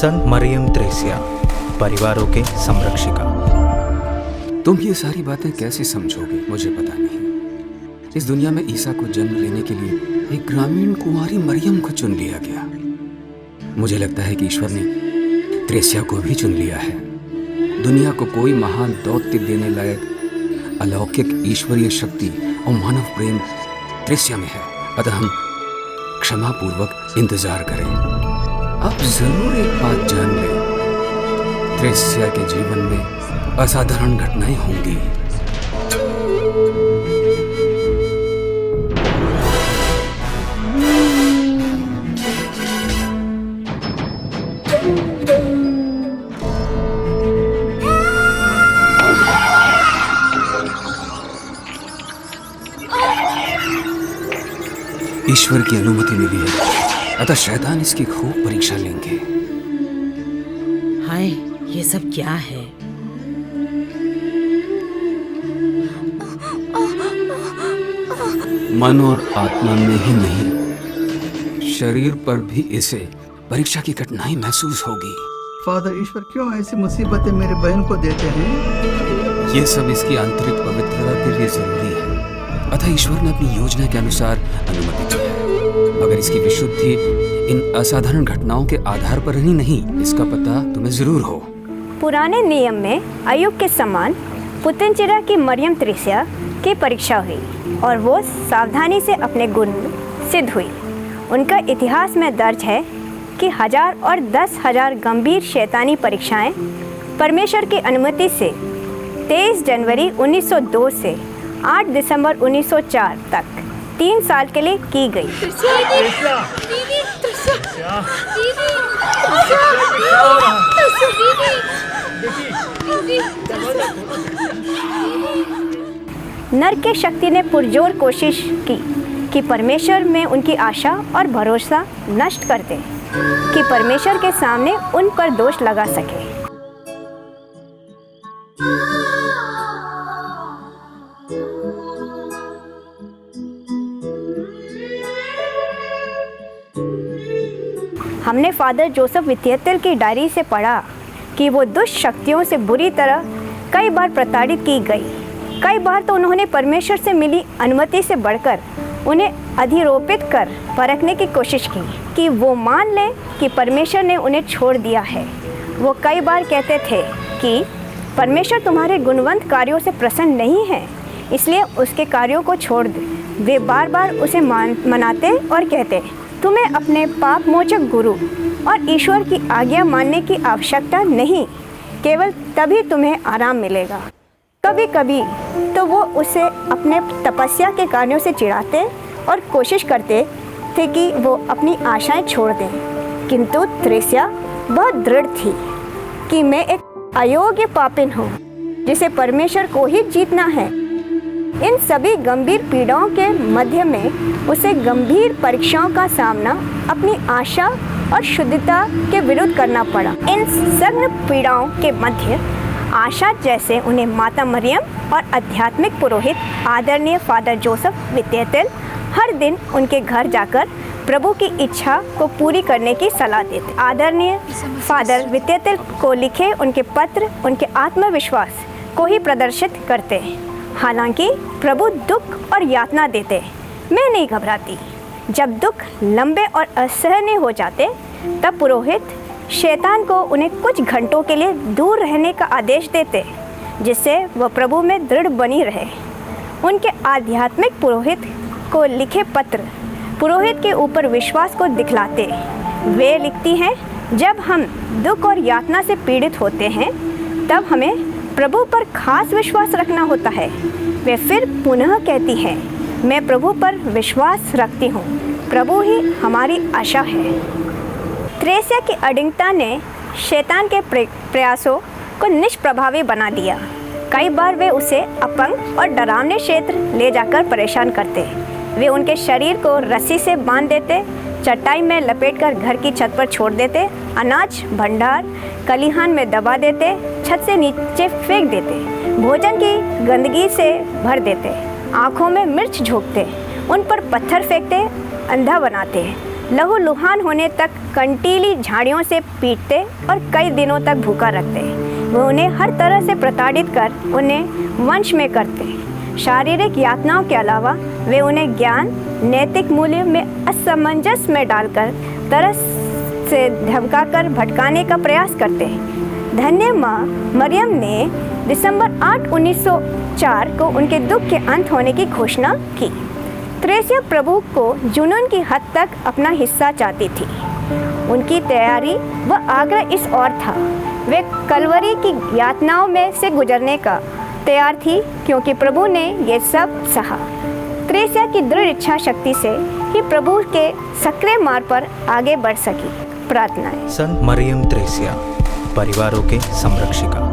संत मरियम त्रेसिया, परिवारों के संरक्षिका। तुम ये सारी बातें कैसे समझोगे मुझे पता नहीं। इस दुनिया में ईसा को जन्म लेने के लिए एक ग्रामीण कुंवारी मरियम को चुन लिया गया। मुझे लगता है कि ईश्वर ने त्रेसिया को भी चुन लिया है। दुनिया को कोई महान दौत्य देने लायक अलौकिक ईश्वरीय शक्ति और मानव प्रेम त्रेसिया में है। अतः हम क्षमा पूर्वक इंतजार करें। आप जरूर एक बात जान लें, त्रेसिया के जीवन में असाधारण घटनाएं होंगी। ईश्वर की अनुमति मिली है, अतः शैतान इसकी खूब परीक्षा लेंगे। हाय, ये सब क्या है? मन और आत्मा में ही नहीं, शरीर पर भी इसे परीक्षा की कठिनाई महसूस होगी। फादर, ईश्वर क्यों ऐसी मुसीबतें मेरे बहन को देते हैं? ये सब इसकी आंतरिक पवित्रता के लिए जरूरी है। अतः ईश्वर ने अपनी योजना के अनुसार अनुमति दी है, मगर इसकी विशुद्धि इन असाधारण घटनाओं के आधार पर ही नहीं, इसका पता तुम्हें जरूर हो। पुराने नियम में अय्यूब के समान पुतनचिरा की मरियम त्रेसिया की परीक्षा हुई और वो सावधानी से अपने गुण सिद्ध हुई। उनका इतिहास में दर्ज है कि 1000 और 10,000 गंभीर शैतानी परीक्षाएं परमेश्वर की अनुमति से 23 जनवरी 1902 से 8 दिसंबर 1904 तक 3 साल के लिए की गई। नर के शक्ति ने पुरजोर कोशिश की कि परमेश्वर में उनकी आशा और भरोसा नष्ट कर दे, कि परमेश्वर के सामने उन पर दोष लगा सके। हमने फादर जोसेफ विथियतल की डायरी से पढ़ा कि वो दुष्ट शक्तियों से बुरी तरह कई बार प्रताड़ित की गई। कई बार तो उन्होंने परमेश्वर से मिली अनुमति से बढ़कर उन्हें अधिरोपित कर परखने की कोशिश की कि वो मान लें कि परमेश्वर ने उन्हें छोड़ दिया है। वो कई बार कहते थे कि परमेश्वर तुम्हारे गुणवंत कार्यों से प्रसन्न नहीं है, इसलिए उसके कार्यों को छोड़ दे। वे बार बार उसे मनाते और कहते, तुम्हें अपने पाप मोचक गुरु और ईश्वर की आज्ञा मानने की आवश्यकता नहीं, केवल तभी तुम्हें आराम मिलेगा। कभी कभी तो वो उसे अपने तपस्या के कार्यों से चिढ़ाते और कोशिश करते थे कि वो अपनी आशाएं छोड़ दें, किंतु त्रेसिया बहुत दृढ़ थी कि मैं एक अयोग्य पापिन हूँ जिसे परमेश्वर को ही जीतना है। इन सभी गंभीर पीड़ाओं के मध्य में उसे गंभीर परीक्षाओं का सामना अपनी आशा और शुद्धता के विरुद्ध करना पड़ा। इन सघन पीड़ाओं के मध्य आशा जैसे उन्हें माता मरियम और आध्यात्मिक पुरोहित आदरणीय फादर जोसेफ विथियतल हर दिन उनके घर जाकर प्रभु की इच्छा को पूरी करने की सलाह देते। आदरणीय फादर विथियतल को लिखे उनके पत्र उनके आत्मविश्वास को ही प्रदर्शित करते हैं। हालांकि प्रभु दुख और यातना देते, मैं नहीं घबराती। जब दुख लंबे और असहनीय हो जाते तब पुरोहित शैतान को उन्हें कुछ घंटों के लिए दूर रहने का आदेश देते, जिससे वह प्रभु में दृढ़ बनी रहे। उनके आध्यात्मिक पुरोहित को लिखे पत्र पुरोहित के ऊपर विश्वास को दिखलाते। वे लिखती हैं, जब हम दुख और यातना से पीड़ित होते हैं तब हमें प्रभु पर खास विश्वास रखना होता है। वे फिर पुनः कहती हैं, मैं प्रभु पर विश्वास रखती हूँ, प्रभु ही हमारी आशा है। त्रेसिया की अडिगता ने शैतान के प्रयासों को निष्प्रभावी बना दिया। कई बार वे उसे अपंग और डरावने क्षेत्र ले जाकर परेशान करते। वे उनके शरीर को रस्सी से बांध देते, चटाई में लपेटकर घर की छत पर छोड़ देते, अनाज भंडार कलिहान में दबा देते, छत से नीचे फेंक देते, भोजन की गंदगी से भर देते, आँखों में मिर्च झोंकते, उन पर पत्थर फेंकते, अंधा बनाते। लहूलुहान होने तक कंटीली झाड़ियों से पीटते और कई दिनों तक भूखा रखते। वे उन्हें हर तरह से प्रताड़ित कर उन्हें वंश में करते। शारीरिक यातनाओं के अलावा वे उन्हें ज्ञान, नैतिक मूल्य में असमंजस में डालकर तरस से धमकाकर भटकाने का प्रयास करते हैं। धन्य माँ मरियम ने दिसंबर 8, 1904 को उनके दुख के अंत होने की घोषणा की। त्रेसिया प्रभु को जुनून की हद तक अपना हिस्सा चाहती थी। उनकी तैयारी व आग्रह इस ओर था, वे कलवरी की यातनाओं में से गुजरने का तैयार थी क्योंकि प्रभु ने ये सब सहा। त्रेसिया की दृढ़ इच्छा शक्ति से ही प्रभु के सक्रिय मार्ग पर आगे बढ़ सकी। प्रार्थनाएं। संत मरियम त्रेसिया, परिवारों के संरक्षिका।